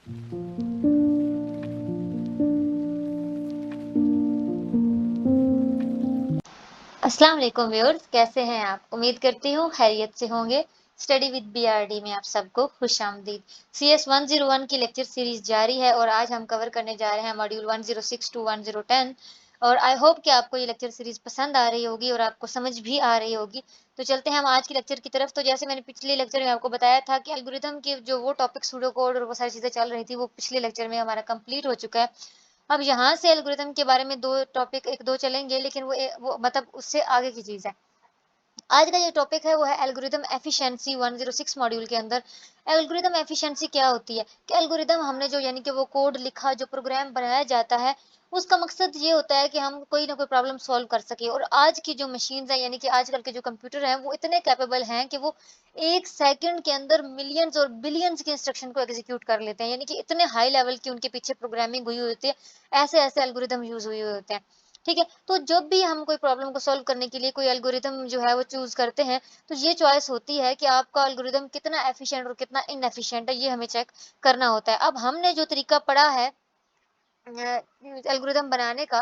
अस्सलाम वालेकुम व्यूअर्स, कैसे हैं आप? उम्मीद करती हूँ खैरियत से होंगे। स्टडी विद बीआरडी में आप सबको खुशामदीद। सीएस 101 की लेक्चर सीरीज जारी है और आज हम कवर करने जा रहे हैं मॉड्यूल 106 टू 1010 और आई होप कि आपको ये लेक्चर सीरीज पसंद आ रही होगी और आपको समझ भी आ रही होगी। तो चलते हैं हम आज की लेक्चर की तरफ। तो जैसे मैंने पिछले लेक्चर में आपको बताया था कि एल्गोरिथम के जो वो टॉपिक सूडो कोड और वो सारी चीज़ें चल रही थी, वो पिछले लेक्चर में हमारा कंप्लीट हो चुका है। अब यहाँ से एल्गोरिथम के बारे में 2 टॉपिक 1-2 चलेंगे, लेकिन वो मतलब उससे आगे की चीज़ है। आज का जो टॉपिक है वो है एल्गोरिथम एफिशिएंसी 106 मॉड्यूल के अंदर। एल्गोरिथम एफिशिएंसी क्या होती है कि एल्गोरिथम हमने जो यानी कि वो कोड लिखा, जो प्रोग्राम बनाया जाता है, उसका मकसद ये होता है कि हम कोई ना कोई प्रॉब्लम सॉल्व कर सके। और आज की जो मशीन्स हैं यानी कि आजकल के जो कंप्यूटर हैं वो इतने कैपेबल हैं कि वो 1 सेकंड के अंदर मिलियंस और बिलियंस की इंस्ट्रक्शन को एग्जीक्यूट कर लेते हैं। यानी कि इतने हाई लेवल की उनके पीछे प्रोग्रामिंग हुई होती है, ऐसे-ऐसे एल्गोरिथम यूज़ हुए होते हैं। ठीक है? तो जब भी हम कोई प्रॉब्लम को सॉल्व करने के लिए कोई एल्गोरिथम जो है वो चूज़ करते हैं, तो ये चॉइस होती है कि आपका एल्गोरिथम कितना एफिशिएंट और कितना इनएफिशिएंट है, ये हमें चेक करना होता है। अब हमने जो तरीका पढ़ा है एल्गोरिथम बनाने का,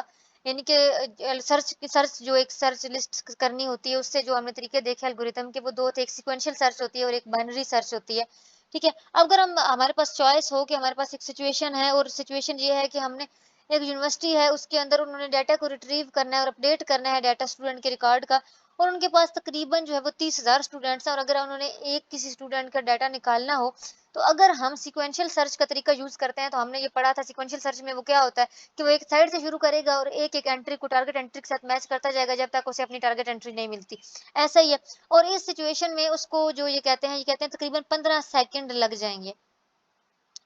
यानी कि सर्च जो एक सर्च लिस्ट करनी होती है, उससे जो हमने तरीके देखे एल्गोरिथम के, वो 2 थे। एक सीक्वेंशियल सर्च होती है और एक बाइनरी सर्च होती है। ठीक है? अब अगर हम हमारे पास चॉइस हो कि हमारे पास एक सिचुएशन है और सिचुएशन ये है कि हमने एक यूनिवर्सिटी है, उसके अंदर उन्होंने डाटा को रिट्रीव करना है और अपडेट करना है डाटा स्टूडेंट के रिकॉर्ड का, और उनके पास तकरीबन जो है वो 30,000 स्टूडेंट्स हैं और अगर उन्होंने एक किसी स्टूडेंट का डाटा निकालना हो, तो अगर हम सीक्वेंशियल सर्च का तरीका यूज़ करते हैं, तो हमने ये पढ़ा था सीक्वेंशियल सर्च में वो क्या होता है कि वो एक साइड से शुरू करेगा और एक-एक एंट्री को टारगेट एंट्री के साथ मैच करता जाएगा जब तक उसे अपनी टारगेट एंट्री नहीं मिलती। ऐसा ही है। और इस सिचुएशन में उसको जो ये कहते हैं तकरीबन 15 सेकंड लग जाएँगे।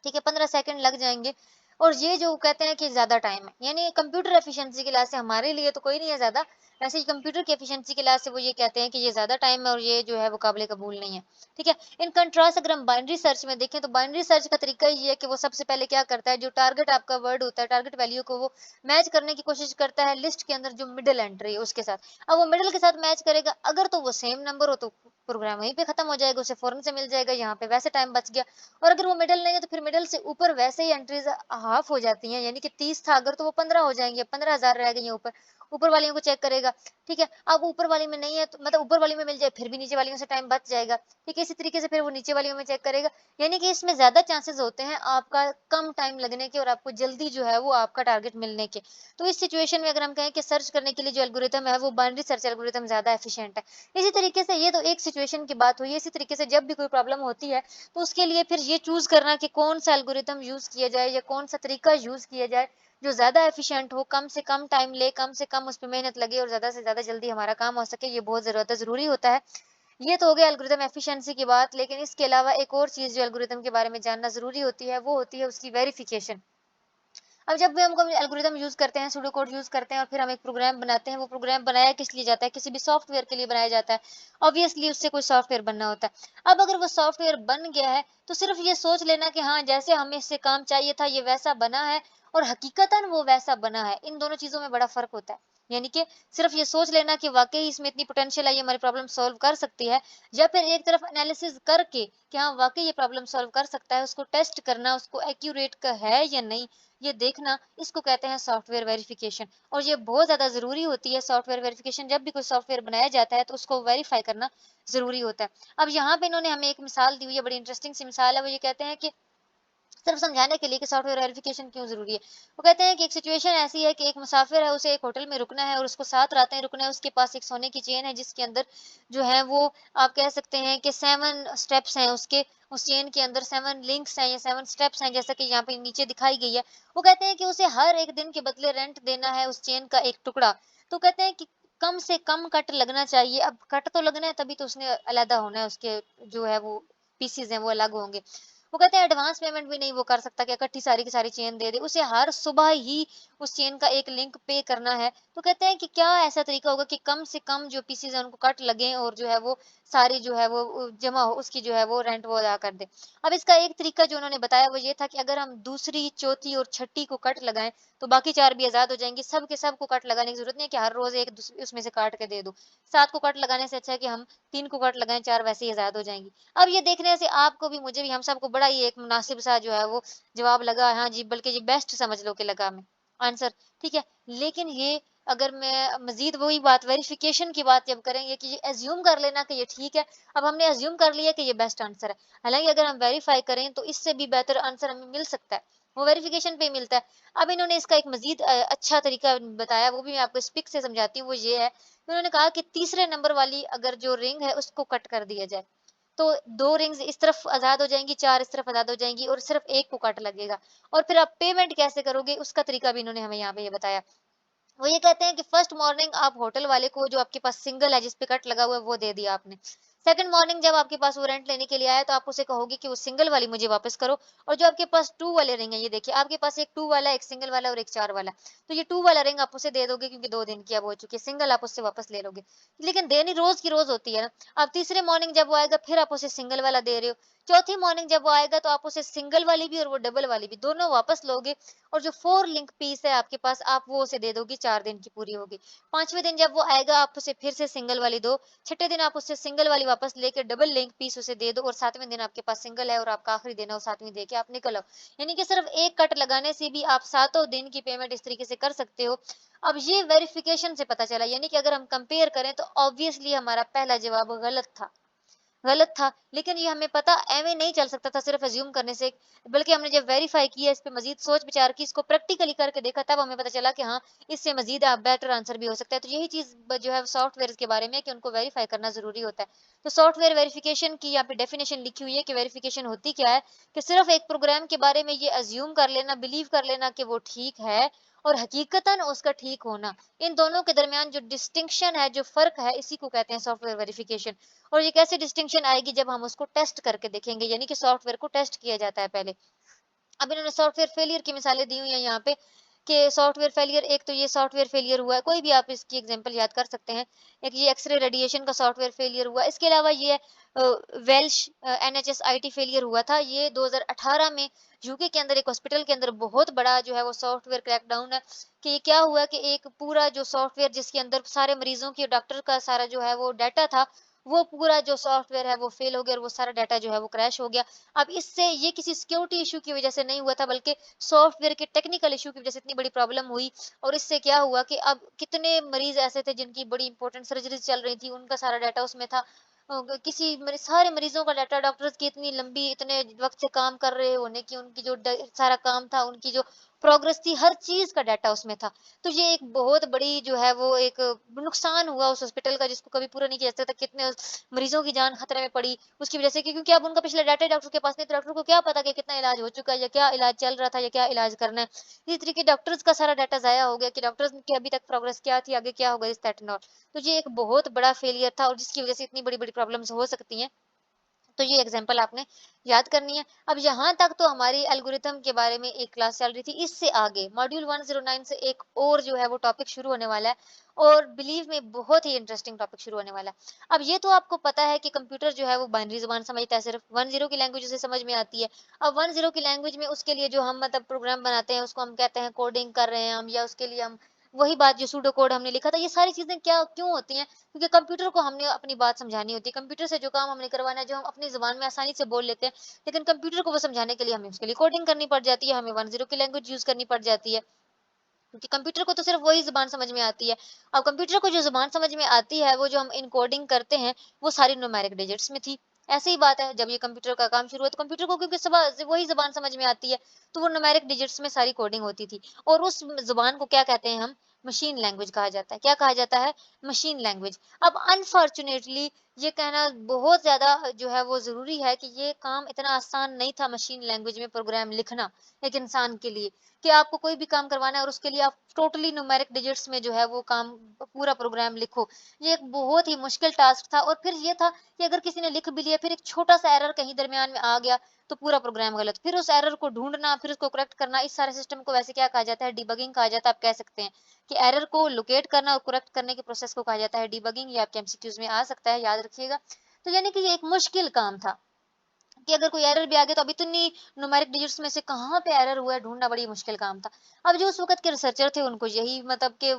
ठीक है, 15 सेकंड लग जाएँगे और ये जो कहते हैं कि ज़्यादा टाइम है, यानी कंप्यूटर एफिशिएंसी के लिहाज़ से हमारे लिए तो कोई नहीं है ज़्यादा, वैसे ही कंप्यूटर की एफिशिएंसी के लिहाज़ से वो ये कहते हैं कि ये ज़्यादा टाइम है और ये जो है वो काबिल कबूल नहीं है। ठीक है? इन कंट्रास्ट अगर हम बाइनरी सर्च में देखें, तो बाइनरी सर्च का तरीका ये है कि वो सबसे पहले क्या करता है, जो टारगेट आपका वर्ड होता है, टारगेट वैल्यू को वो मैच करने की कोशिश करता है लिस्ट के अंदर जो मिडल एंट्री है उसके साथ। अब वो मिडल के साथ मैच करेगा, अगर तो वो सेम नंबर हो तो प्रोग्राम वहीं पे खत्म हो जाएगा, उसे फ़ौरन से मिल जाएगा, यहाँ पे वैसे टाइम बच गया। और अगर वो मिडल नहीं है तो फिर मिडल से ऊपर वैसे ही एंट्रीज हाफ हो जाती हैं, यानी कि 30 था अगर तो वो 15 हो जाएंगे, 15,000 रह गई हैं ऊपर। ऊपर वालियों को चेक करेगा। ठीक है? अब ऊपर वाली में नहीं है तो मतलब ऊपर वाली में मिल जाए फिर भी नीचे वालियों से टाइम बच जाएगा। ठीक है? इसी तरीके से फिर वो नीचे वालियों में चेक करेगा। यानी कि इसमें ज्यादा चांसेस होते हैं आपका कम टाइम लगने के और आपको जल्दी जो है वो आपका टारगेट मिलने के। तो इस सिचुएशन में अगर हम कहें कि सर्च करने के लिए जो एल्गोरिथम है वो बाइनरी सर्च एल्गोरिथम ज्यादा एफिशिएंट है। इसी तरीके से ये तो एक सिचुएशन की बात हुई। इसी तरीके से जब भी कोई प्रॉब्लम होती है, तो उसके लिए फिर ये चूज़ करना कि कौन-सा एल्गोरिथम यूज़ किया जाए या कौन-सा तरीका यूज़ किया जाए, जो ज़्यादा एफ़िशिएंट हो, कम से कम टाइम ले, कम से कम उसपे मेहनत लगे और ज़्यादा से ज़्यादा जल्दी हमारा काम हो सके, ये बहुत ज़रूरी होता है। ये तो हो गया एल्गोरिथम एफ़िशिएंसी की बात, लेकिन इसके अलावा एक और चीज़ जो एल्गोरिथम के बारे में जानना ज़रूरी होती है, वो होती है उसकी वेरिफ़िकेशन। अब जब भी हम कोई एल्गोरिथम यूज़ करते हैं, सूडो कोड यूज़ करते हैं और फिर हम एक प्रोग्राम बनाते हैं, वो प्रोग्राम बनाया किस लिए जाता है? किसी भी सॉफ्टवेयर के लिए बनाया जाता है। ऑब्वियसली उससे कोई सॉफ्टवेयर बनना होता है। अब अगर वो सॉफ्टवेयर बन गया है, तो सिर्फ़ ये सोच लेना कि हाँ, जैसे हमें इससे काम चाहिए था, ये वैसा बना है और हकीकतन वो वैसा बना है। इन दोनों चीज़ों में बड़ा फ़र्क होता है। यानी कि सिर्फ़ ये सोच लेना कि वाक़ई इसमें इतनी पोटेंशियल है, ये हमारी प्रॉब्लम सॉल्व कर सकती है, या फिर एक तरफ एनालिसिस करके कि हाँ, वाक़ई ये प्रॉब्लम सॉल्व कर सकता है, उसको टेस्ट करना, उसको एक्यूरेट का है या नहीं, ये देखना, इसको कहते हैं सॉफ्टवेयर वेरिफिकेशन। और ये बहुत ज़्यादा ज़रूरी होती है सॉफ्टवेयर वेरिफिकेशन। जब भी कोई सॉफ्टवेयर बनाया जाता है तो उसको वेरीफाई करना ज़रूरी होता है। अब यहाँ पे इन्होंने हमें एक मिसाल दी हुई है, बड़ी इंटरेस्टिंग सी मिसाल है। वो ये कहते हैं कि सिर्फ समझाने के लिए कि सॉफ्टवेयर वेरिफिकेशन क्यों ज़रूरी है। वो कहते हैं कि एक सिचुएशन ऐसी है कि एक मुसाफिर है, उसे एक होटल में रुकना है और उसको 7 रातें रुकना है। उसके पास एक सोने की चेन है जिसके अंदर जो है वो आप कह सकते हैं कि 7 स्टेप्स हैं उसके। उस चेन के अंदर 7 लिंक्स हैं या 7 स्टेप्स हैं, जैसा कि यहाँ पे नीचे दिखाई गई है। वो कहते हैं कि उसे हर एक दिन के बदले रेंट देना है उस चेन का एक टुकड़ा। तो कहते हैं कि कम से कम कट लगना चाहिए। अब कट तो लगना है तभी तो उसने अलग होना है, उसके जो है वो पीसेज़ हैं वो अलग होंगे। वो कहते हैं एडवांस पेमेंट भी नहीं वो कर सकता कि इकट्ठी सारी की सारी चेन दे दे। उसे हर सुबह ही उस चेन का एक लिंक पे करना है। तो कहते हैं कि क्या ऐसा तरीका होगा कि कम से कम जो पीसेज़ हैं उनको कट लगें और जो है वो सारी जो है वो जमा हो, उसकी जो है वो रेंट वो अदा कर दे। अब इसका एक तरीका जो उन्होंने बताया वो ये था कि अगर हम दूसरी, चौथी और छठी को कट लगाएँ, तो बाकी 4 भी आज़ाद हो जाएँगी। सब के सब को कट लगाने की ज़रूरत नहीं है कि हर रोज़ एक उसमें से काट के दे दूँ। 7 को कट लगाने से अच्छा है कि हम 3 को कट लगाएँ, 4 वैसे ही आज़ाद हो जाएँगी। अब ये देखने से आपको भी, मुझे भी, हम सबको बड़ा ही एक मुनासिब-सा जो है वो जवाब लगा। हाँ जी, बल्कि ये बेस्ट समझ लो कि लगा हमें आंसर, ठीक है। लेकिन ये अगर मैं मज़ीद वही बात वेरिफ़िकेशन की बात जब करेंगे कि ये अज़्यूम कर लेना कि ये ठीक है, अब हमने अज़्यूम कर लिया कि ये बेस्ट आंसर है। हालाँकि अगर हम वेरीफ़ाई करें तो इससे भी बेहतर आंसर हमें मिल सकता है, वो वेरिफ़िकेशन पे ही मिलता है। अब इन्होंने इसका एक मज़ीद अच्छा तरीका बताया, वो भी मैं आपको इस पिक से समझाती हूँ, वो ये है, उन्होंने कहा कि तीसरे नंबर वाली अगर जो रिंग है उसको कट कर दिया जाए, तो 2 रिंग्स इस तरफ आज़ाद हो जाएँगी, 4 इस तरफ आज़ाद हो जाएँगी और सिर्फ़ 1 को कट लगेगा। और फिर आप पेमेंट कैसे करोगे उसका तरीका भी इन्होंने हमें यहाँ पे ये बताया। वो ये कहते हैं कि फर्स्ट मॉर्निंग आप होटल वाले को, जो आपके पास सिंगल है जिस पे कट लगा हुआ है, वो दे दिया आपने। सेकंड मॉर्निंग जब आपके पास वो रेंट लेने के लिए आया तो आप उसे कहोगे कि वो सिंगल वाली मुझे वापस करो, और जो आपके पास 2 वाले रिंग है, ये देखिए आपके पास एक 2 वाला, एक सिंगल वाला और एक 4 वाला। तो ये 2 वाला रिंग आप उसे दे दोगे क्योंकि 2 दिन की अब हो चुकी है, सिंगल आप उससे वापस ले लोगे। लेकिन देनी रोज़ की रोज़ होती है ना। अब तीसरे मॉर्निंग जब वो आएगा फिर आप उसे सिंगल वाला दे रहे हो। चौथी मॉर्निंग जब वो आएगा तो आप उसे सिंगल वाली भी और वो डबल वाली भी दोनों वापस लोगे, और जो 4 लिंक पीस है आपके पास आप वो उसे दे दोगी, 4 दिन की पूरी होगी। 5वें दिन जब वो आएगा आप उसे फिर से सिंगल वाली दो, छठे दिन आप उससे सिंगल वाली वापस लेके डबल लिंक पीस उसे दे दो, और 7वें दिन आपके पास सिंगल है और आपका आखिरी दिन है और 7वीं दे के आप निकल आओ। यानी कि सिर्फ एक कट लगाने से भी आप सातों दिन की पेमेंट इस तरीके से कर सकते हो। अब ये वेरिफिकेशन से पता चला, यानी कि अगर हम कंपेयर करें तो ऑब्वियसली हमारा पहला जवाब गलत था, लेकिन ये हमें पता ऐवे नहीं चल सकता था सिर्फ अज्यूम करने से, बल्कि हमने जब वेरीफाई किया, इस पे मजीद सोच विचार की, इसको प्रैक्टिकली करके देखा, तब हमें पता चला कि हाँ, इससे मजीद बेटर आंसर भी हो सकता है। तो यही चीज जो है सॉफ्टवेयर के बारे में है कि उनको वेरीफाई करना जरूरी होता है। तो सॉफ्टवेयर वेरिफिकेशन की यहाँ पे डेफिनेशन लिखी हुई है कि वेरिफिकेशन होती क्या है, कि सिर्फ एक प्रोग्राम के बारे में ये अज्यूम कर लेना, बिलीव कर लेना कि वो ठीक है, और हकीकतन उसका ठीक होना, इन दोनों के दरमियान जो डिस्टिंक्शन है, जो फर्क है, इसी को कहते हैं सॉफ्टवेयर वेरिफिकेशन। और ये कैसे डिस्टिंक्शन आएगी, जब हम उसको टेस्ट करके देखेंगे, यानी कि सॉफ्टवेयर को टेस्ट किया जाता है पहले। अब इन्होंने सॉफ्टवेयर फेलियर की मिसालें दी हुई हैं यहाँ पे, कि सॉफ्टवेयर फेलियर, एक तो ये सॉफ्टवेयर फेलियर हुआ है, कोई भी आप इसकी एग्जांपल याद कर सकते हैं। एक ये एक्सरे रेडिएशन का सॉफ्टवेयर फेलियर हुआ, इसके अलावा ये वेल्श एनएचएस आईटी फेलियर हुआ था, ये 2018 में यूके के अंदर एक हॉस्पिटल के अंदर बहुत बड़ा जो है वो सॉफ्टवेयर क्रैकडाउन है। कि ये क्या हुआ कि एक पूरा जो सॉफ्टवेयर जिसके अंदर सारे मरीजों की, डॉक्टर का सारा जो है वो डाटा था, वो पूरा जो सॉफ्टवेयर है वो फेल हो गया और वो सारा डाटा जो है वो क्रैश हो गया। अब इससे ये किसी सिक्योरिटी इशू की वजह से नहीं हुआ था, बल्कि सॉफ्टवेयर के टेक्निकल इशू की वजह से इतनी बड़ी प्रॉब्लम हुई। और इससे क्या हुआ कि अब कितने मरीज ऐसे थे जिनकी बड़ी इंपॉर्टेंट सर्जरीज चल रही थी, उनका सारा डाटा उसमें था। किसी सारे मरीजों का डाटा, डॉक्टर्स की इतनी लंबी, इतने वक्त से काम कर रहे होने की, उनकी जो सारा काम था, उनकी जो प्रोग्रेस थी, हर चीज का डाटा उसमें था। तो ये एक बहुत बड़ी जो है वो एक नुकसान हुआ उस हॉस्पिटल का, जिसको कभी पूरा नहीं किया जा सकता। कितने मरीजों की जान खतरे में पड़ी उसकी वजह से, क्योंकि अब उनका पिछला डाटा डॉक्टर के पास नहीं, तो डॉक्टर को क्या पता कि कितना इलाज हो चुका है, या क्या इलाज चल रहा था, या क्या इलाज करना है। इस तरीके डॉक्टर्स का सारा डाटा जाया हो गया कि डॉक्टर्स की अभी तक प्रोग्रेस क्या थी, आगे क्या होगा, इस दैट एंड ऑल। तो ये एक बहुत बड़ा फेलियर था, और जिसकी वजह से इतनी बड़ी बड़ी प्रॉब्लम्स हो सकती हैं। तो ये एग्जाम्पल आपने याद करनी है। अब यहाँ तक तो हमारी एल्गोरिथम के बारे में एक क्लास चल रही थी। इससे आगे मॉड्यूल 109 से एक और जो है वो टॉपिक शुरू होने वाला है, और बिलीव में बहुत ही इंटरेस्टिंग टॉपिक शुरू होने वाला है। अब ये तो आपको पता है कि कंप्यूटर जो है वो बाइनरी ज़ुबान समझता है, सिर्फ 10 की लैंग्वेज उसे समझ में आती है। अब 10 की लैंग्वेज में उसके लिए जो हम मतलब प्रोग्राम बनाते हैं, उसको हम कहते हैं कोडिंग कर रहे हैं हम, या उसके लिए हम वही बात जो सूडो कोड हमने लिखा था, ये सारी चीज़ें क्या क्यों होती हैं? क्योंकि कंप्यूटर को हमने अपनी बात समझानी होती है। कंप्यूटर से जो काम हमने करवाना है, जो हम अपनी ज़ुबान में आसानी से बोल लेते हैं, लेकिन कंप्यूटर को वो समझाने के लिए हमें उसके लिए कोडिंग करनी पड़ जाती है, हमें 10 की लैंग्वेज यूज़ करनी पड़ जाती है। क्योंकि कंप्यूटर को तो सिर्फ वही ज़ुबान समझ में आती है। अब कंप्यूटर को जो ज़ुबान समझ में आती है, वो जो हम एन्कोडिंग करते हैं, वो सारी न्यूमेरिक डिजिट्स में थी। ऐसी ही बात है, जब ये कंप्यूटर का काम शुरू हुआ, तो कंप्यूटर को क्योंकि वही ज़ुबान समझ में आती है, तो वो न्यूमेरिक डिजिट्स में सारी कोडिंग होती थी। और उस ज़ुबान को क्या कहते हैं हम? मशीन लैंग्वेज कहा जाता है। क्या कहा जाता है? Machine language. अब अनफॉर्च्यूनेटली ये कहना बहुत ज़्यादा जो है वो ज़रूरी है कि ये काम इतना आसान नहीं था मशीन लैंग्वेज में प्रोग्राम लिखना एक इंसान के लिए। कि आपको कोई भी काम करवाना है और उसके लिए आप टोटली न्यूमेरिक डिजिट्स में जो है वो काम, पूरा प्रोग्राम लिखो। ये एक बहुत ही मुश्किल टास्क था, और फिर ये था कि अगर किसी ने लिख भी लिया, फिर एक छोटा-सा एरर कहीं दरमियान में आ गया, तो पूरा प्रोग्राम गलत। फिर उस एरर को ढूँढना, फिर उसको करेक्ट करना, इस सारे सिस्टम को वैसे क्या कहा जाता है? डिबगिंग कहा जाता है, आप कह सकते हैं। कि एरर को लोकेट करना और करेक्ट करने के प्रोसेस को कहा जाता है डिबगिंग। ये आपके एमसीक्यूज़ में आ सकता है, याद रखिएगा। तो यानी कि ये एक मुश्किल काम था। कि अगर कोई एरर भी आ गया तो अब इतनी न्यूमेरिक डिजिट्स में से कहाँ पे एरर हुआ है ढूँढना बड़ी मुश्किल काम था। अब जो उस वक़्त के रिसर्चर थे उनको यही मतलब कि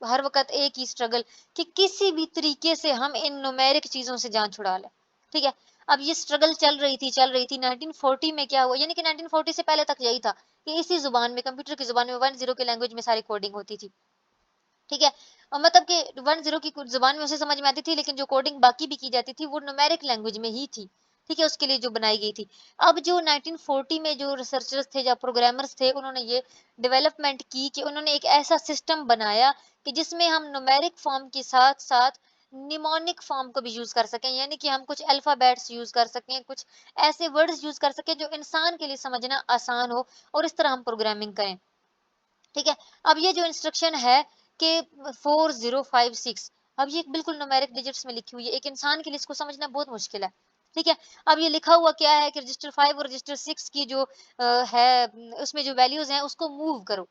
हर वक़्त एक ही स्ट्रगल कि किसी भी तरीके से हम इन न्यूमेरिक चीज़ों से जान छुड़ा लें, ठीक है? अब ये स्ट्रगल चल रही थी 1940 में क्या हुआ यानी कि 1940 से पहले तक यही था कि इसी ज़ुबान में कंप्यूटर की ज़ुबान में 10 की लैंग्वेज में सारी कोडिंग होती थी। ठीक है? मतलब कि 10 की कुछ ज़ुबान में उसे समझ में आती थी, लेकिन जो कोडिंग बाकी भी की जाती थी, वो न्यूमेरिक लैंग्वेज में ही थी। ठीक है? उसके लिए जो बनाई गई थी। अब जो 1940 में जो रिसर्चर्स थे, जो प्रोग्रामर्स थे, उन्होंने ये डेवलपमेंट की कि उन्होंने एक ऐसा सिस्टम बनाया कि जिसमें हम न्यूमेरिक फॉर्म के साथ-साथ निमोनिक फॉर्म को भी यूज़ कर सकें। यानी कि हम कुछ अल्फ़ाबेट्स यूज़ कर सकें, कुछ ऐसे वर्ड्स यूज़ कर सकें, जो इंसान के लिए समझना आसान हो और इस तरह हम प्रोग्रामिंग करें। ठीक है? अब ये जो इंस्ट्रक्शन है कि 4056 अब ये बिल्कुल न्यूमेरिक डिजिट्स में लिखी हुई है। एक इंसान के लिए इसको समझना बहुत मुश्किल है। ठीक है? अब ये लिखा हुआ क्या है कि रजिस्टर 5 और रजिस्टर 6 की जो उसमें जो वैल्यूज़ हैं उसको मूव करो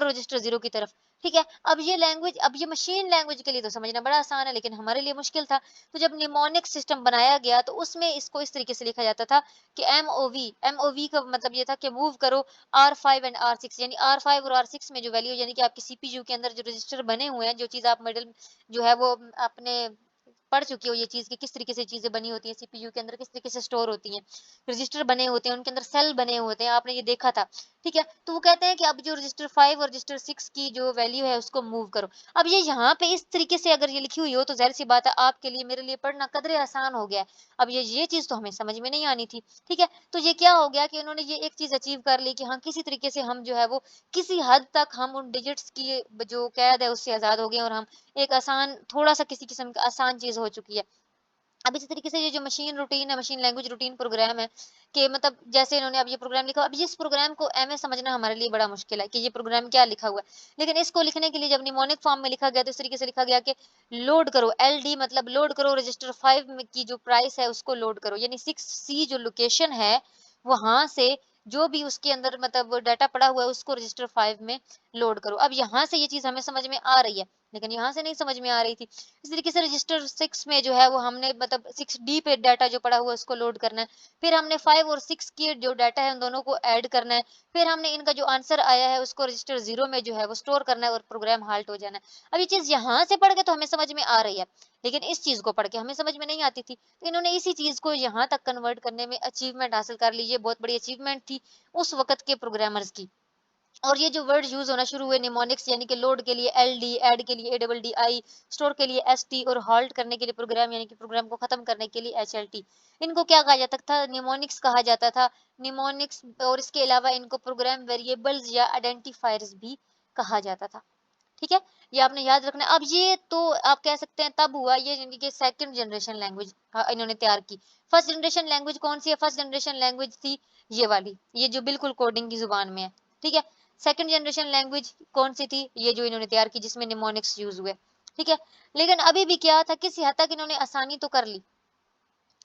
रजिस्टर 0 की तरफ। ठीक है? अब ये मशीन लैंग्वेज के लिए तो समझना बड़ा आसान है, लेकिन हमारे लिए मुश्किल था। तो जब निमोनिक सिस्टम बनाया गया तो उसमें इसको इस तरीके से लिखा जाता था कि एमओवी का मतलब ये था कि मूव करो R5 एंड R6 यानी R5 और R6 में जो वैल्यू यानी कि आपके सीपीयू के अंदर जो रजिस्टर बने हुए हैं, जो चीज़ आप मिडल जो है वो आपने पढ़ चुकी हो ये चीज़ कि किस तरीके से चीज़ें बनी होती हैं, सीपीयू के अंदर किस तरीके से स्टोर होती हैं। रजिस्टर बने होते हैं, उनके अंदर सेल बने होते हैं, आपने ये देखा था, ठीक है? तो वो कहते हैं कि अब जो रजिस्टर 5 और रजिस्टर 6 की जो वैल्यू है उसको मूव करो। अब ये यहाँ पे इस तरीके से अगर ये लिखी हुई हो तो ज़ाहिर-सी बात है आपके लिए, मेरे लिए पढ़ना कदरे आसान हो गया है। अब ये चीज़ तो हमें समझ में नहीं आनी थी, ठीक है? तो ये क्या हो गया कि उन्होंने ये एक चीज़ अचीव कर ली कि हाँ, किसी तरीके से हम जो है वो किसी हद तक हम उन डिजिट्स की जो कैद है उससे आज़ाद हो गए और हम एक आसान थोड़ा-सा किसी किस्म का आसान चीज़ हो चुकी है। अब इसी तरीके से ये जो मशीन रूटीन है, मशीन लैंग्वेज रूटीन प्रोग्राम है कि मतलब जैसे इन्होंने अब ये प्रोग्राम लिखा, अब इस प्रोग्राम को एमए समझना हमारे लिए बड़ा मुश्किल है कि ये प्रोग्राम क्या लिखा हुआ है। लेकिन इसको लिखने के लिए जब निमोनिक फॉर्म में लिखा गया तो इस तरीके से लिखा गया कि लोड करो, एलडी मतलब लोड करो रजिस्टर 5 में की जो प्राइस है उसको लोड करो। यानी 6C जो लोकेशन है, वहाँ से जो भी उसके अंदर मतलब डाटा पड़ा हुआ है उसको रजिस्टर 5 में लोड करो। अब यहाँ से ये चीज़ हमें समझ में आ रही है, लेकिन यहाँ से नहीं समझ में आ रही थी। इस तरीके से रजिस्टर 6 में जो है वो हमने मतलब 6D पे डाटा जो पड़ा हुआ है उसको लोड करना है। फिर हमने 5 और 6 की जो डाटा है उन दोनों को ऐड करना है। फिर हमने इनका जो आंसर आया है उसको रजिस्टर 0 में जो है वो स्टोर करना है और प्रोग्राम हाल्ट हो जाना है। अब ये चीज़ यहाँ से पढ़ के तो हमें समझ में आ रही है, लेकिन इस चीज़ को पढ़ के हमें समझ में नहीं आती थी। तो इन्होंने इसी चीज़ को यहाँ तक कन्वर्ट करने में अचीवमेंट हासिल कर ली। ये बहुत बड़ी अचीवमेंट थी उस वक़्त के प्रोग्रामर्स की। और ये जो वर्ड यूज़ होना शुरू हुए निमोनिक्स यानी कि लोड के लिए एलडी, ऐड के लिए एडबल-डी-आई, स्टोर के लिए एसटी और हॉल्ट करने के लिए प्रोग्राम यानी कि प्रोग्राम को खत्म करने के लिए एचएलटी। इनको क्या कहा जाता था? निमोनिक्स कहा जाता था। निमोनिक्स और इसके अलावा इनको प्रोग्राम वेरिएबल्स या आइडेंटिफायर्स भी कहा जाता था। ठीक है? ये आपने याद रखना है। अब ये तो आप कह सकते हैं तब हुआ ये यानी कि सेकंड जनरेशन लैंग्वेज इन्होंने तैयार की। फर्स्ट जनरेशन लैंग्वेज कौन-सी है? फर्स्ट जनरेशन लैंग्वेज थी ये वाली, ये जो बिल्कुल कोडिंग की ज़ुबान में है। ठीक है? सेकंड जनरेशन लैंग्वेज कौन-सी थी? ये जो इन्होंने तैयार की जिसमें निमोनिक्स यूज़ हुए। ठीक है? लेकिन अभी भी क्या था किसी हद तक इन्होंने आसानी तो कर ली।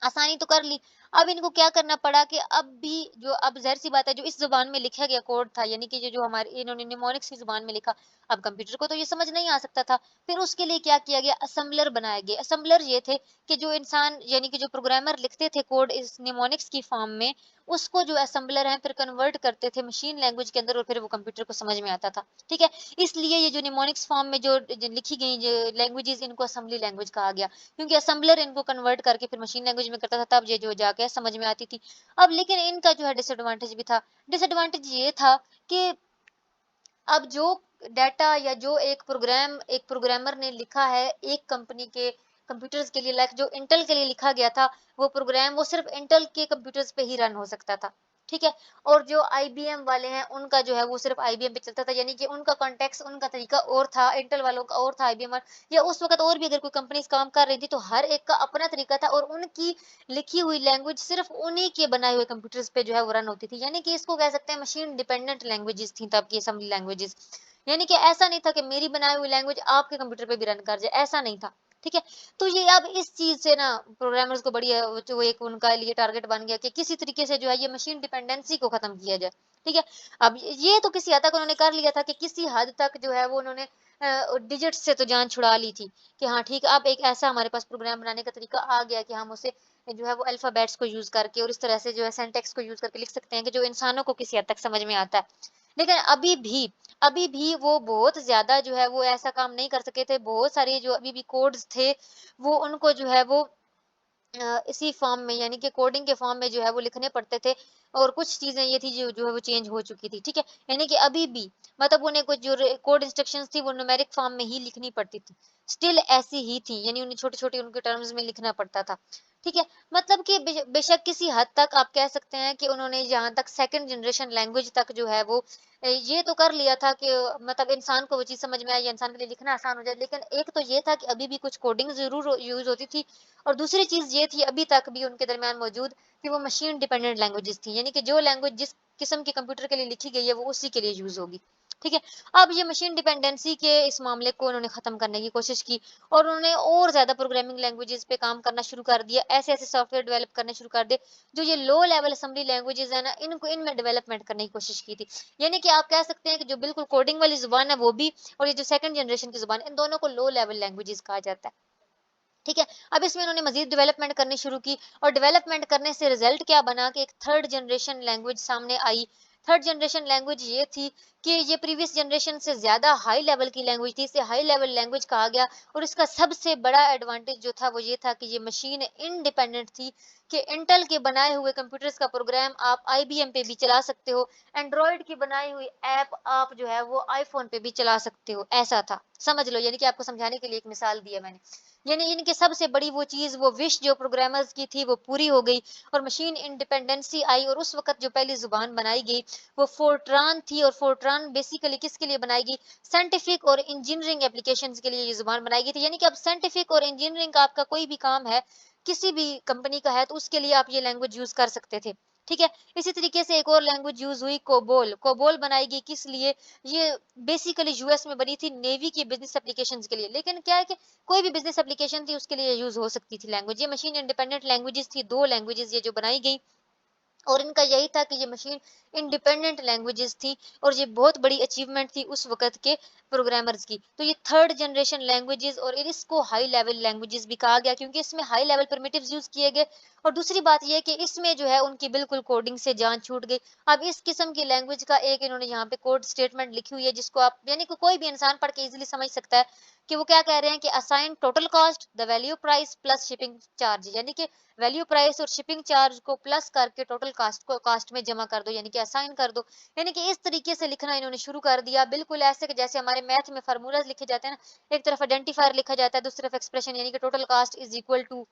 आसानी तो कर ली। अब इनको क्या करना पड़ा कि अब भी जो अब ज़ाहिर-सी बात है जो इस ज़ुबान में लिखा गया कोड था यानी कि ये जो हमारे इन्होंने निमोनिक्स की ज़ुबान में लिखा, अब कंप्यूटर को तो ये समझ नहीं आ सकता था। फिर उसके लिए क्या किया गया असेंबलर बनाए गए। असेंबलर ये थे कि जो इंसान यानी कि जो प्रोग्रामर लिखते थे कोड इस निमोनिक्स की फ़ॉर्म में, उसको जो असेंबलर हैं फिर कन्वर्ट करते थे मशीन लैंग्वेज के अंदर और फिर वो कंप्यूटर को समझ में आता था। ठीक है? इसलिए ये जो निमोनिक्स फ़ॉर्म में जो लिखी गई जो लैंग्वेजेज़ इनको असेंबली लैंग्वेज कहा गया। क्योंकि असेंबलर इनको कन्वर्ट करके फिर मशीन लैंग्वेज में करता था तब ये जो जाके समझ में आती थी। अब लेकिन इनका जो है डिसएडवांटेज भी था। डिसएडवांटेज ये था कि अब जो डाटा या जो एक प्रोग्रामर ने लिखा है एक कंपनी के कंप्यूटर्स के लिए लाइक जो इंटेल के लिए लिखा गया था वो प्रोग्राम वो सिर्फ इंटेल के कंप्यूटर्स पे ही रन हो सकता था। ठीक है? और जो आईबीएम वाले हैं उनका जो है वो सिर्फ आईबीएम पे चलता था यानी कि उनका कॉन्टेक्स्ट उनका तरीका और था, इंटेल वालों का और था, आईबीएम या उस वक़्त और भी अगर कोई कंपनीज़ काम कर रही थी तो हर एक का अपना तरीका था और उनकी लिखी हुई लैंग्वेज सिर्फ उन्हीं के बनाए हुए कंप्यूटर्स पे जो है वो रन होती थी। यानी कि इसको कह सकते हैं मशीन डिपेंडेंट लैंग्वेजेज़ थी तब की असेंबली लैंग्वेजेज़। यानी कि ऐसा नहीं था कि मेरी बनाई हुई लैंग्वेज आपके कंप्यूटर पे भी रन कर जाए, ऐसा नहीं था। ठीक है? तो ये अब इस चीज़ से ना प्रोग्रामर्स को बड़ी जो एक उनका लिए टारगेट बन गया कि किसी तरीके से जो है ये मशीन डिपेंडेंसी को खत्म किया जाए। ठीक है? अब ये तो किसी हद तक उन्होंने कर लिया था कि किसी हद तक जो है वो उन्होंने डिजिट्स से तो जान छुड़ा ली थी कि हाँ ठीक है, अब एक ऐसा हमारे पास प्रोग्राम बनाने का तरीका आ गया कि हम उसे जो है वो अल्फ़ाबेट्स को यूज़ करके और इस तरह से जो है सिंटैक्स को यूज़ करके लिख सकते हैं कि जो इंसानों को किसी हद तक समझ में आता है। लेकिन अभी भी वो बहुत ज़्यादा जो है वो ऐसा काम नहीं कर सके थे। बहुत सारे जो अभी भी कोड्स थे, वो उनको जो है वो इसी फॉर्म में यानी कि कोडिंग के फॉर्म में जो है वो लिखने पड़ते थे और कुछ चीज़ें ये थी जो जो है वो चेंज हो चुकी थी, ठीक है? यानी कि अभी भी मतलब उन्हें कुछ जो कोड इंस्ट्रक्शंस थी वो न्यूमेरिक फॉर्म में ही लिखनी पड़ती थी। स्टिल ऐसी ही थी यानी उन्हें छोटे-छोटे उनके टर्म्स में लिखना पड़ता था, ठीक है? मतलब कि बेशक किसी हद तक आप कह सकते हैं कि उन्होंने जहाँ तक सेकंड जनरेशन लैंग्वेज तक जो है वो ये तो कर लिया था कि मतलब इंसान को वो चीज़ समझ में आई या इंसान के लिए लिखना आसान हो जाए। लेकिन एक तो ये था कि अभी भी कुछ कोडिंग ज़रूर यूज़ होती थी और दूसरी चीज़ ये थी अभी तक भी उनके दरमियान मौजूद कि वो मशीन डिपेंडेंट लैंग्वेजेज़ थी। यानी कि जो लैंग्वेज जिस किस्म के कंप्यूटर के लिए लिखी गई है वो उसी के लिए यूज़ होगी। ठीक है? अब ये मशीन डिपेंडेंसी के इस मामले को उन्होंने ख़त्म करने की कोशिश की और उन्होंने और ज़्यादा प्रोग्रामिंग लैंग्वेजेज़ पे काम करना शुरू कर दिया। ऐसे-ऐसे सॉफ्टवेयर डेवलप करने शुरू कर दिए, जो ये लो लेवल असेंबली लैंग्वेजेज़ है ना, इनको इनमें डेवलपमेंट करने की कोशिश की थी। यानी कि आप कह सकते हैं कि जो बिल्कुल कोडिंग वाली ज़ुबान है वो भी और ये जो सेकंड जनरेशन की ज़ुबान है, इन दोनों को लो लेवल लैंग्वेजेज़ कहा जाता है। ठीक है? अब इसमें उन्होंने मज़ीद डेवलपमेंट करनी शुरू की और डेवलपमेंट करने से रिज़ल्ट क्या बना कि एक थर्ड जनरेशन लैंग्वेज सामने आई। थर्ड जनरेशन लैंग्वेज ये थी कि ये प्रीवियस जनरेशन से ज़्यादा हाई लेवल की लैंग्वेज थी, इसे हाई लेवल लैंग्वेज कहा गया और इसका सबसे बड़ा एडवांटेज जो था वो ये था कि ये मशीन इंडिपेंडेंट थी कि इंटेल के बनाए हुए कंप्यूटर्स का प्रोग्राम आप आईबीएम पे भी चला सकते हो, एंड्रॉयड की बनाई हुई ऐप आप जो है वो आईफ़ोन पे भी चला सकते हो, ऐसा था। समझ लो यानी कि आपको समझाने के लिए एक मिसाल दी है मैंने। यानी इनकी सबसे बड़ी वो चीज़, वो विश जो प्रोग्रामर्स की थी वो पूरी हो गई और मशीन इंडिपेंडेंसी आई और उस वक़्त जो पहली ज़ुबान बनाई गई, वो फ़ोर्ट्रान थी और फ़ोर्ट्रान बेसिकली किसके लिए बनाई गई? साइंटिफिक और इंजीनियरिंग एप्लीकेशंस के लिए ये ज़ुबान बनाई गई थी। यानी कि अब साइंटिफिक और इंजीनियरिंग का आपका कोई भी काम है, किसी भी कंपनी का है, तो उसके लिए आप ये लैंग्वेज यूज़ कर सकते थे। ठीक है? इसी तरीके से एक और लैंग्वेज यूज़ हुई कोबोल। कोबोल बनाई गई किस लिए? ये बेसिकली यूएस में बनी थी नेवी की बिज़नेस एप्लीकेशंस के लिए। लेकिन क्या है कि कोई भी बिज़नेस एप्लीकेशन थी उसके लिए यूज़ हो सकती थी लैंग्वेज। ये मशीन इंडिपेंडेंट लैंग्वेजेज़ थी, 2 लैंग्वेजेज़ ये जो बनाई गई और इनका यही था कि ये मशीन इंडिपेंडेंट लैंग्वेजेस थी और ये बहुत बड़ी अचीवमेंट थी उस वक़्त के प्रोग्रामर्स की। तो ये थर्ड जनरेशन लैंग्वेजेस और इसको हाई लेवल लैंग्वेजेस भी कहा गया क्योंकि इसमें हाई लेवल प्रिमिटिव्स यूज़ किए गए और दूसरी बात ये है कि इसमें जो है उनकी बिल्कुल कोडिंग से जान छूट गई। अब इस किस्म की लैंग्वेज का एक इन्होंने यहाँ पे कोड स्टेटमेंट लिखी हुई है जिसको आप यानी कि कोई भी इंसान पढ़ के ईज़िली समझ सकता है कि वो क्या कह रहे हैं कि assign total cost the value price plus shipping charge यानी कि वैल्यू प्राइस और शिपिंग चार्ज को प्लस करके टोटल कास्ट में जमा कर दो यानी कि असाइन कर दो यानी कि इस तरीके से लिखना इन्होंने शुरू कर दिया बिल्कुल ऐसे कि जैसे हमारे मैथ में फार्मूलाज लिखे जाते हैं ना एक तरफ आइडेंटिफायर लिखा जाता है दूसरी तरफ एक्सप्रेशन यानी कि total cost is equal to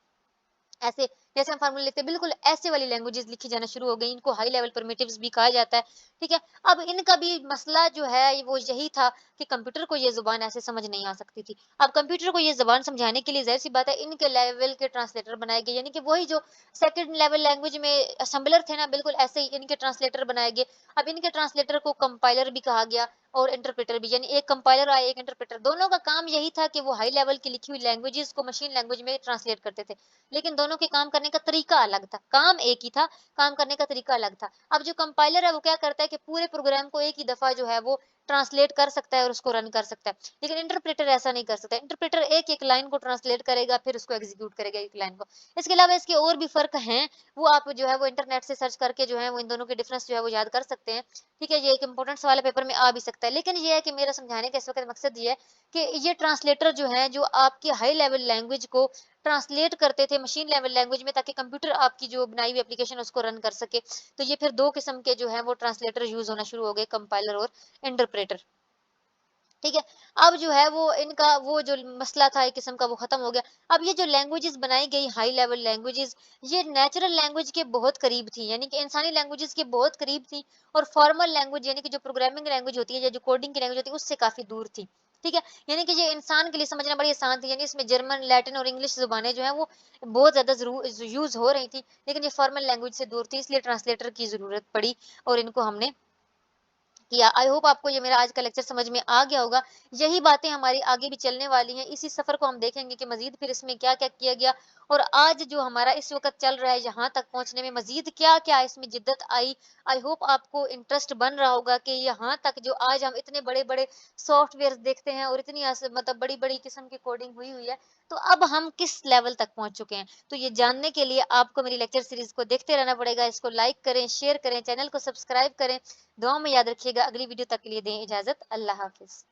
ऐसे जैसे हम फार्मूला लिखते हैं बिल्कुल ऐसे वाली लैंग्वेजेस लिखी जाना शुरू हो गई इनको हाई लेवल प्रिमिटिव्स भी कहा जाता है ठीक है अब इनका भी मसला जो है वो यही था कि कंप्यूटर को ये जुबान ऐसे समझ नहीं आ सकती थी अब कंप्यूटर को ये जुबान समझाने के लिए जाहिर सी बात है इनके लेवल के ट्रांसलेटर बनाए गए यानी कि वही जो सेकंड लेवल लैंग्वेज में असेंबलर थे ना बिल्कुल ऐसे ही इनके ट्रांसलेटर बनाए गए अब इनके ट्रांसलेटर को कंपाइलर भी कहा गया और इंटरप्रेटर भी यानी एक कंपाइलर आया एक इंटरप्रेटर दोनों का काम यही था कि वो हाई लेवल की लिखी हुई लैंग्वेजेस को मशीन लैंग्वेज में ट्रांसलेट करते थे लेकिन दोनों के काम करने का तरीका अलग था। काम एक ही था, काम करने का तरीका अलग था। अब जो कंपाइलर है वो क्या करता है कि पूरे प्रोग्राम को एक ही दफ़ा जो है वो ट्रांसलेट कर सकता है और उसको रन कर सकता है। लेकिन इंटरप्रेटर ऐसा नहीं कर सकता। इंटरप्रेटर एक-एक लाइन को ट्रांसलेट करेगा फिर उसको एग्ज़ीक्यूट करेगा एक लाइन को। इसके अलावा इसके और भी फ़र्क हैं, वो आप जो है वो इंटरनेट से सर्च करके जो है वो इन दोनों के डिफरेंस जो है वो याद कर सकते हैं। ठीक है, ये एक इम्पोर्टेंट सवाल है पेपर में आ भी सकता है। लेकिन ये है कि मेरा समझाने का इस वक़्त मकसद ये है कि ये ट्रांसलेटर जो हैं जो आपकी हाई लेवल लैंग्वेज को ट्रांसलेट करते थे मशीन लेवल लैंग्वेज में ताकि कंप्यूटर आपकी जो बनाई हुई एप्लीकेशन उसको रन कर सके। तो ये फिर 2 किस्म के जो हैं वो ट्रांसलेटर यूज़ होना शुरू हो गए कंपाइलर और इंटरप्रेटर। ठीक है? अब जो है वो इनका वो जो मसला था एक किस्म का वो खत्म हो गया। अब ये जो लैंग्वेजेज़ बनाई गई हाई लेवल लैंग्वेजेज़ ये नेचुरल लैंग्वेज के बहुत करीब थी, यानी कि इंसानी लैंग्वेजेज़ के बहुत करीब थी और फॉर्मल लैंग्वेज यानी कि जो प्रोग्रामिंग लैंग्वेज होती है या जो कोडिंग की लैंग्वेज होती है उससे काफ़ी दूर थी। ठीक है? यानी कि ये इंसान के लिए समझना बड़ी आसान थी, यानी इसमें जर्मन, लैटिन और इंग्लिश ज़ुबानें जो हैं वो बहुत ज़्यादा यूज़ हो रही थी, लेकिन ये फॉर्मल लैंग्वेज से दूर थी इसलिए ट्रांसलेटर की ज़रूरत पड़ी और इनको हमने किया। आई होप आपको ये मेरा आज का लेक्चर समझ में आ गया होगा। यही बातें हमारी आगे भी चलने वाली हैं। इसी सफ़र को हम देखेंगे कि मज़ीद फिर इसमें क्या-क्या किया गया और आज जो हमारा इस वक़्त चल रहा है यहाँ तक पहुँचने में मज़ीद क्या-क्या इसमें जिद्दत आई। आई होप आपको इंटरेस्ट बन रहा होगा कि यहाँ तक जो आज हम इतने बड़े-बड़े सॉफ्टवेयर्स देखते हैं और इतनी मतलब बड़ी-बड़ी किस्म की कोडिंग हुई हुई है, तो अब हम किस लेवल तक पहुँच चुके हैं। तो ये जानने के लिए आपको मेरी लेक्चर सीरीज़ को देखते रहना पड़ेगा। इसको लाइक करें, शेयर करें, चैनल को सब्सक्राइब करें। दुआ में याद रखिएगा। अगली वीडियो तक के लिए दें इजाज़त। अल्लाह हाफ़िज़।